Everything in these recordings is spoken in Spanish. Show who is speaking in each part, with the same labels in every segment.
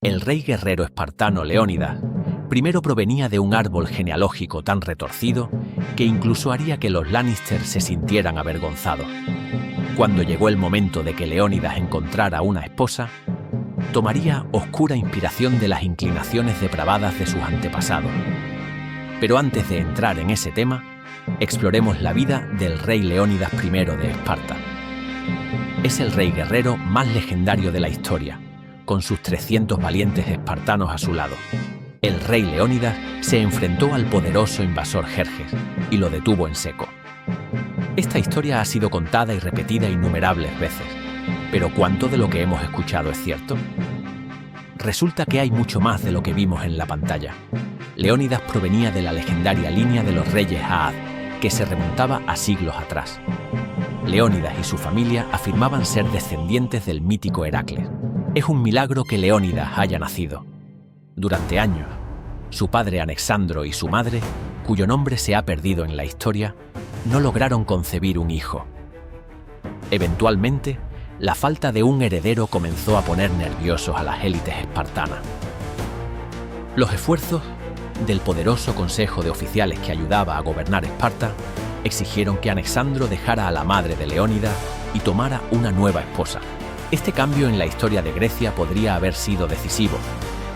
Speaker 1: El rey guerrero espartano Leónidas primero provenía de un árbol genealógico tan retorcido que incluso haría que los Lannister se sintieran avergonzados. Cuando llegó el momento de que Leónidas encontrara una esposa, tomaría oscura inspiración de las inclinaciones depravadas de sus antepasados. Pero antes de entrar en ese tema, exploremos la vida del rey Leónidas I de Esparta. Es el rey guerrero más legendario de la historia, con sus 300 valientes espartanos a su lado. El rey Leónidas se enfrentó al poderoso invasor Jerjes y lo detuvo en seco. Esta historia ha sido contada y repetida innumerables veces, pero ¿cuánto de lo que hemos escuchado es cierto? Resulta que hay mucho más de lo que vimos en la pantalla. Leónidas provenía de la legendaria línea de los reyes Aad, que se remontaba a siglos atrás. Leónidas y su familia afirmaban ser descendientes del mítico Heracles. Es un milagro que Leónidas haya nacido. Durante años, su padre Anexandro y su madre, cuyo nombre se ha perdido en la historia, no lograron concebir un hijo. Eventualmente, la falta de un heredero comenzó a poner nerviosos a las élites espartanas. Los esfuerzos del poderoso consejo de oficiales que ayudaba a gobernar Esparta exigieron que Anexandro dejara a la madre de Leónidas y tomara una nueva esposa. Este cambio en la historia de Grecia podría haber sido decisivo,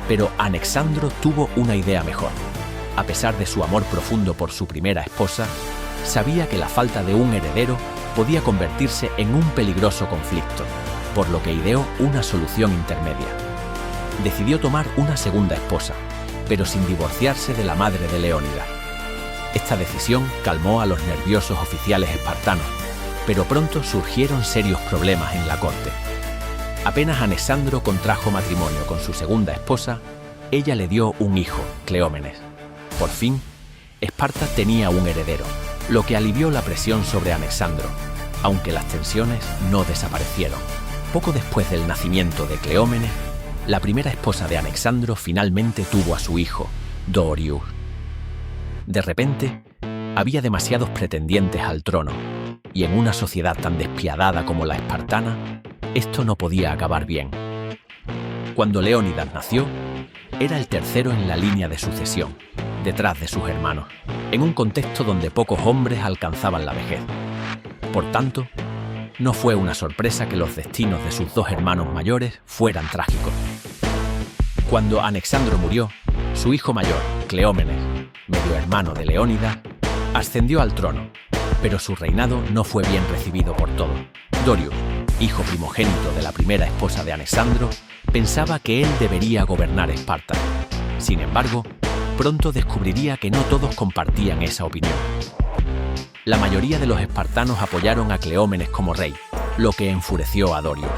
Speaker 1: pero Anexandro tuvo una idea mejor. A pesar de su amor profundo por su primera esposa, sabía que la falta de un heredero podía convertirse en un peligroso conflicto, por lo que ideó una solución intermedia. Decidió tomar una segunda esposa, pero sin divorciarse de la madre de Leónidas. Esta decisión calmó a los nerviosos oficiales espartanos, pero pronto surgieron serios problemas en la corte. Apenas Anexandro contrajo matrimonio con su segunda esposa, ella le dio un hijo, Cleómenes. Por fin, Esparta tenía un heredero, lo que alivió la presión sobre Anexandro, aunque las tensiones no desaparecieron. Poco después del nacimiento de Cleómenes, la primera esposa de Anexandro finalmente tuvo a su hijo, Dorius. De repente, había demasiados pretendientes al trono, y en una sociedad tan despiadada como la espartana, esto no podía acabar bien. Cuando Leónidas nació, era el tercero en la línea de sucesión, detrás de sus hermanos, en un contexto donde pocos hombres alcanzaban la vejez. Por tanto, no fue una sorpresa que los destinos de sus dos hermanos mayores fueran trágicos. Cuando Anexandro murió, su hijo mayor, Cleómenes, medio hermano de Leónidas, ascendió al trono, pero su reinado no fue bien recibido por todos. Dorius, hijo primogénito de la primera esposa de Anexandro, pensaba que él debería gobernar Esparta. Sin embargo, pronto descubriría que no todos compartían esa opinión. La mayoría de los espartanos apoyaron a Cleómenes como rey, lo que enfureció a Dorius.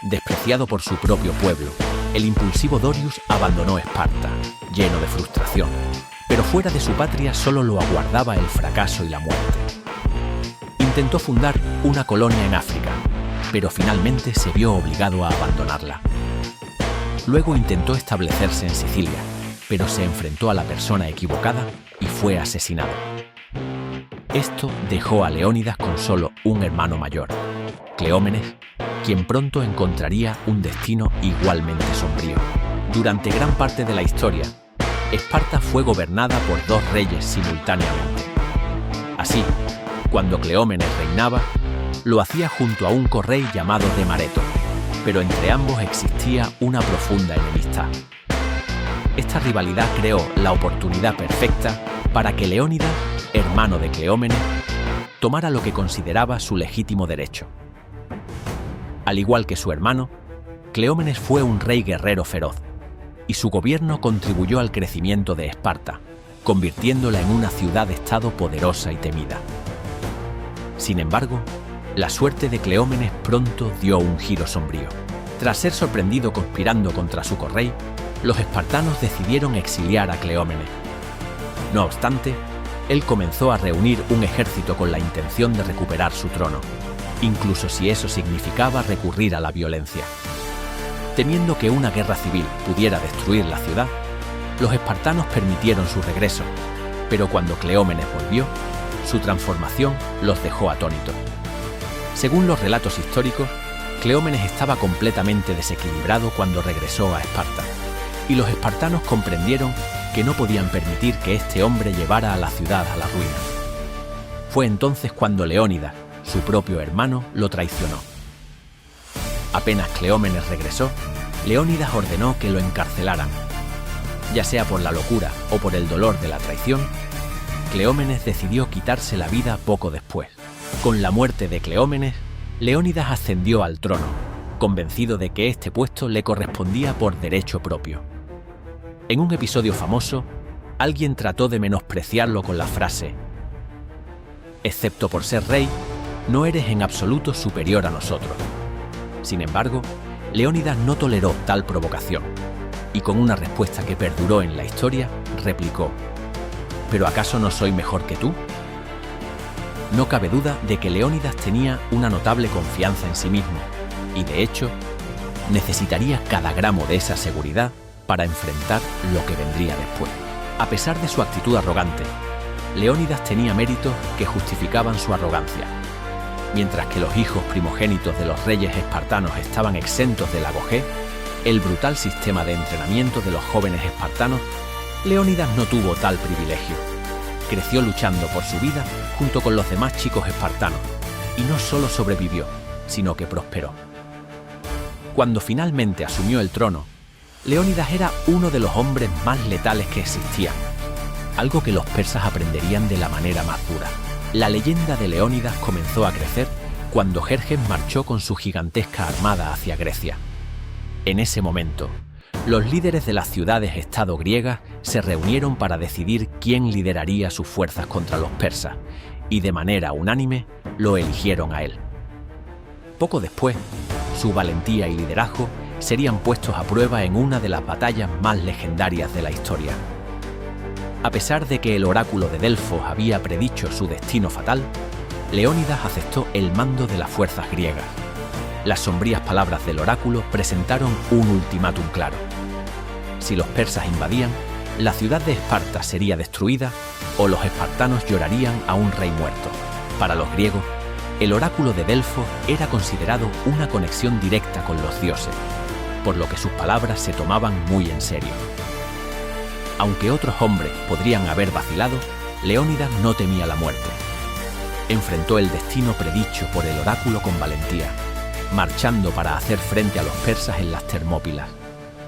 Speaker 1: Despreciado por su propio pueblo, el impulsivo Dorius abandonó Esparta, lleno de frustración, pero fuera de su patria solo lo aguardaba el fracaso y la muerte. Intentó fundar una colonia en África, pero finalmente se vio obligado a abandonarla. Luego intentó establecerse en Sicilia, pero se enfrentó a la persona equivocada y fue asesinado. Esto dejó a Leónidas con solo un hermano mayor, Cleómenes, quien pronto encontraría un destino igualmente sombrío. Durante gran parte de la historia, Esparta fue gobernada por dos reyes simultáneamente. Así, cuando Cleómenes reinaba, lo hacía junto a un correy llamado Demareto, pero entre ambos existía una profunda enemistad. Esta rivalidad creó la oportunidad perfecta para que Leónidas, hermano de Cleómenes, tomara lo que consideraba su legítimo derecho. Al igual que su hermano, Cleómenes fue un rey guerrero feroz, y su gobierno contribuyó al crecimiento de Esparta, convirtiéndola en una ciudad-estado poderosa y temida. Sin embargo, la suerte de Cleómenes pronto dio un giro sombrío. Tras ser sorprendido conspirando contra su correy, los espartanos decidieron exiliar a Cleómenes. No obstante, él comenzó a reunir un ejército con la intención de recuperar su trono, incluso si eso significaba recurrir a la violencia. Temiendo que una guerra civil pudiera destruir la ciudad, los espartanos permitieron su regreso, pero cuando Cleómenes volvió, su transformación los dejó atónitos. Según los relatos históricos, Cleómenes estaba completamente desequilibrado cuando regresó a Esparta, y los espartanos comprendieron que no podían permitir que este hombre llevara a la ciudad a la ruina. Fue entonces cuando Leónidas, su propio hermano, lo traicionó. Apenas Cleómenes regresó, Leónidas ordenó que lo encarcelaran. Ya sea por la locura o por el dolor de la traición, Cleómenes decidió quitarse la vida poco después. Con la muerte de Cleómenes, Leónidas ascendió al trono, convencido de que este puesto le correspondía por derecho propio. En un episodio famoso, alguien trató de menospreciarlo con la frase: «Excepto por ser rey, no eres en absoluto superior a nosotros». Sin embargo, Leónidas no toleró tal provocación, y con una respuesta que perduró en la historia, replicó: «¿Pero acaso no soy mejor que tú?». No cabe duda de que Leónidas tenía una notable confianza en sí mismo, y de hecho, necesitaría cada gramo de esa seguridad para enfrentar lo que vendría después. A pesar de su actitud arrogante, Leónidas tenía méritos que justificaban su arrogancia. Mientras que los hijos primogénitos de los reyes espartanos estaban exentos del agogé, el brutal sistema de entrenamiento de los jóvenes espartanos, Leónidas no tuvo tal privilegio. Creció luchando por su vida junto con los demás chicos espartanos, y no solo sobrevivió, sino que prosperó. Cuando finalmente asumió el trono, Leónidas era uno de los hombres más letales que existían, algo que los persas aprenderían de la manera más dura. La leyenda de Leónidas comenzó a crecer cuando Jerjes marchó con su gigantesca armada hacia Grecia. En ese momento, los líderes de las ciudades-estado griegas se reunieron para decidir quién lideraría sus fuerzas contra los persas, y de manera unánime lo eligieron a él. Poco después, su valentía y liderazgo serían puestos a prueba en una de las batallas más legendarias de la historia. A pesar de que el oráculo de Delfos había predicho su destino fatal, Leónidas aceptó el mando de las fuerzas griegas. Las sombrías palabras del oráculo presentaron un ultimátum claro. Si los persas invadían, la ciudad de Esparta sería destruida o los espartanos llorarían a un rey muerto. Para los griegos, el oráculo de Delfos era considerado una conexión directa con los dioses, por lo que sus palabras se tomaban muy en serio. Aunque otros hombres podrían haber vacilado, Leónidas no temía la muerte. Enfrentó el destino predicho por el oráculo con valentía, marchando para hacer frente a los persas en las Termópilas.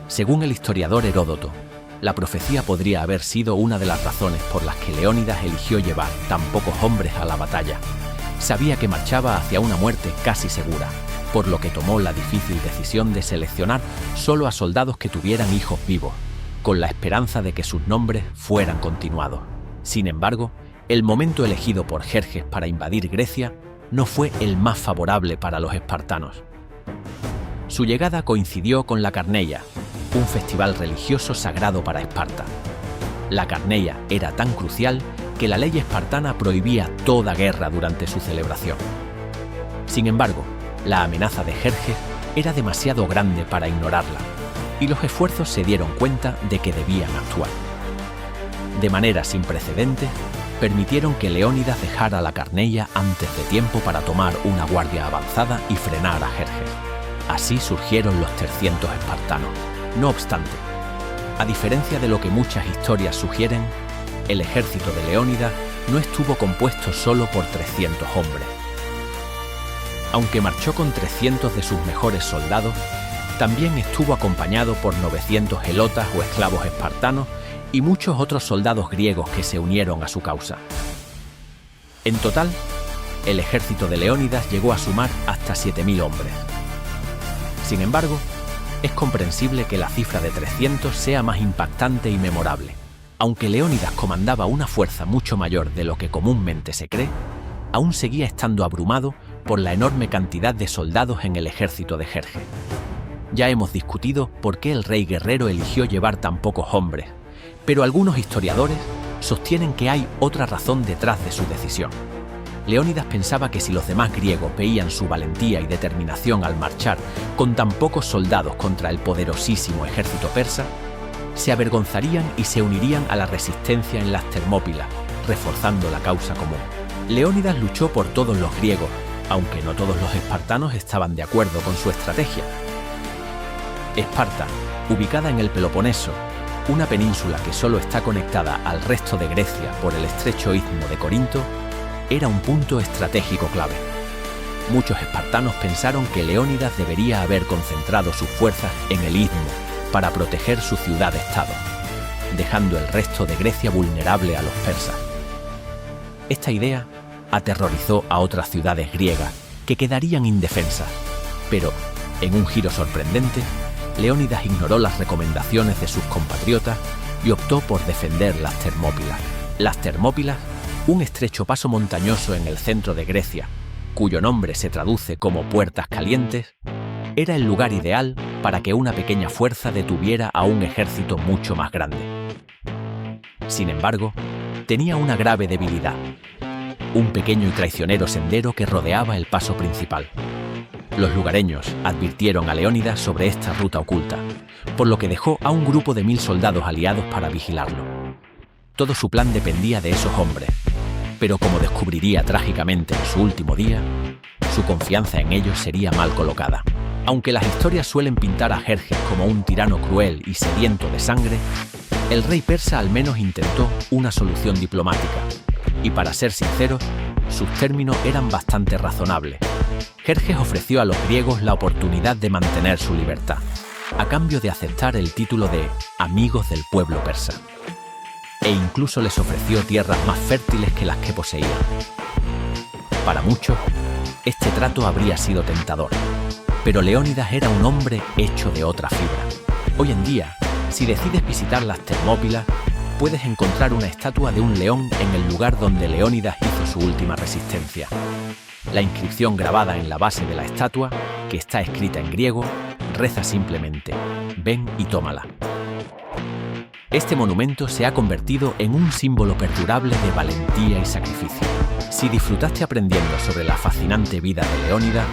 Speaker 1: Según el historiador Heródoto, la profecía podría haber sido una de las razones por las que Leónidas eligió llevar tan pocos hombres a la batalla. Sabía que marchaba hacia una muerte casi segura, por lo que tomó la difícil decisión de seleccionar solo a soldados que tuvieran hijos vivos, con la esperanza de que sus nombres fueran continuados. Sin embargo, el momento elegido por Jerjes para invadir Grecia no fue el más favorable para los espartanos. Su llegada coincidió con la Carneia, un festival religioso sagrado para Esparta. La Carneia era tan crucial que la ley espartana prohibía toda guerra durante su celebración. Sin embargo, la amenaza de Jerjes era demasiado grande para ignorarla, y los esfuerzos se dieron cuenta de que debían actuar. De manera sin precedentes, permitieron que Leónidas dejara la Carneia antes de tiempo para tomar una guardia avanzada y frenar a Jerjes. Así surgieron los 300 espartanos. No obstante, a diferencia de lo que muchas historias sugieren, el ejército de Leónidas no estuvo compuesto solo por 300 hombres. Aunque marchó con 300 de sus mejores soldados, también estuvo acompañado por 900 helotas o esclavos espartanos y muchos otros soldados griegos que se unieron a su causa. En total, el ejército de Leónidas llegó a sumar hasta 7.000 hombres. Sin embargo, es comprensible que la cifra de 300 sea más impactante y memorable. Aunque Leónidas comandaba una fuerza mucho mayor de lo que comúnmente se cree, aún seguía estando abrumado por la enorme cantidad de soldados en el ejército de Jerjes. Ya hemos discutido por qué el rey guerrero eligió llevar tan pocos hombres, pero algunos historiadores sostienen que hay otra razón detrás de su decisión. Leónidas pensaba que si los demás griegos veían su valentía y determinación al marchar con tan pocos soldados contra el poderosísimo ejército persa, se avergonzarían y se unirían a la resistencia en las Termópilas, reforzando la causa común. Leónidas luchó por todos los griegos, aunque no todos los espartanos estaban de acuerdo con su estrategia. Esparta, ubicada en el Peloponeso, una península que solo está conectada al resto de Grecia por el estrecho istmo de Corinto, era un punto estratégico clave. Muchos espartanos pensaron que Leónidas debería haber concentrado sus fuerzas en el istmo para proteger su ciudad-estado, dejando el resto de Grecia vulnerable a los persas. Esta idea aterrorizó a otras ciudades griegas que quedarían indefensas, pero, en un giro sorprendente, Leónidas ignoró las recomendaciones de sus compatriotas y optó por defender las Termópilas. Las Termópilas, un estrecho paso montañoso en el centro de Grecia, cuyo nombre se traduce como Puertas Calientes, era el lugar ideal para que una pequeña fuerza detuviera a un ejército mucho más grande. Sin embargo, tenía una grave debilidad: un pequeño y traicionero sendero que rodeaba el paso principal. Los lugareños advirtieron a Leónidas sobre esta ruta oculta, por lo que dejó a un grupo de 1000 soldados aliados para vigilarlo. Todo su plan dependía de esos hombres, pero como descubriría trágicamente en su último día, su confianza en ellos sería mal colocada. Aunque las historias suelen pintar a Jerjes como un tirano cruel y sediento de sangre, el rey persa al menos intentó una solución diplomática, y para ser sinceros, sus términos eran bastante razonables. Jerjes ofreció a los griegos la oportunidad de mantener su libertad, a cambio de aceptar el título de amigos del pueblo persa, e incluso les ofreció tierras más fértiles que las que poseían. Para muchos, este trato habría sido tentador, pero Leónidas era un hombre hecho de otra fibra. Hoy en día, si decides visitar las Termópilas, puedes encontrar una estatua de un león en el lugar donde Leónidas hizo su última resistencia. La inscripción grabada en la base de la estatua, que está escrita en griego, reza simplemente: ven y tómala. Este monumento se ha convertido en un símbolo perdurable de valentía y sacrificio. Si disfrutaste aprendiendo sobre la fascinante vida de Leónidas,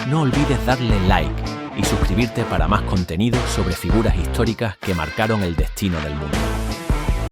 Speaker 1: no olvides darle like y suscribirte para más contenido sobre figuras históricas que marcaron el destino del mundo.